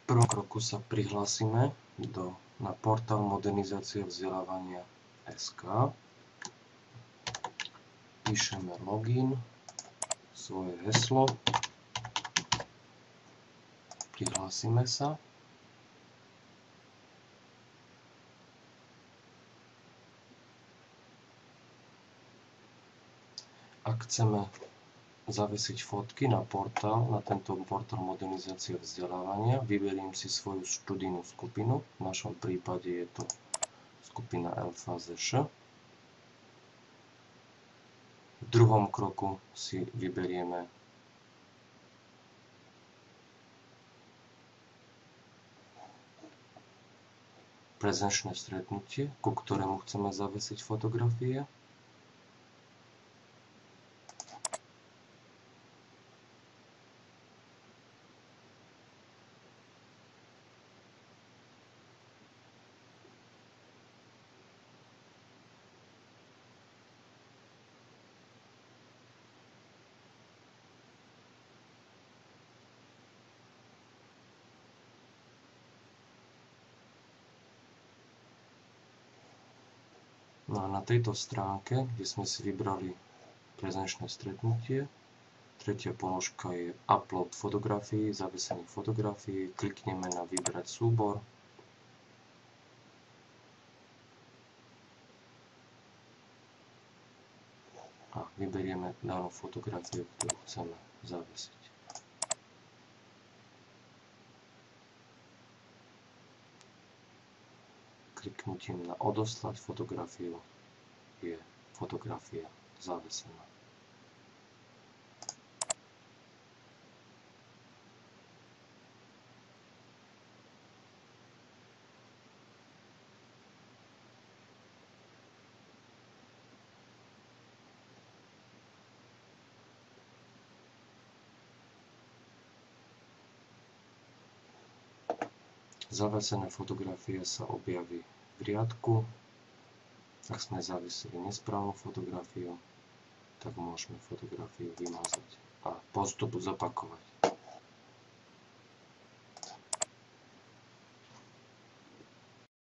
prvom kroku sa prihlásime na portál Modernizácia vzdelávania SK. Píšeme login, svoje heslo, prihlásime sa. Ak chceme zavesiť fotky na portál, na tento portál Modernizácia vzdelávania, vyberiem si svoju študijnú skupinu. V našom prípade je to skupina LFZŠ. V druhom kroku si vyberieme prezenčné stretnutie, ku ktorému chceme zavesiť fotografie. No a na tejto stránke, kde sme si vybrali prezenčné stretnutie, tretia položka je upload fotografií, zavesenie fotografií, klikneme na vybrať súbor. A vyberieme danú fotografiu, ktorú chceme zavesiť. Kliknutím na odoslať fotografiu je fotografia zavesená. Zavesená fotografia sa objaví v riadku. Ak sme zavesili nesprávnu fotografiu, tak môžeme fotografiu vymazať a postup zopakovať.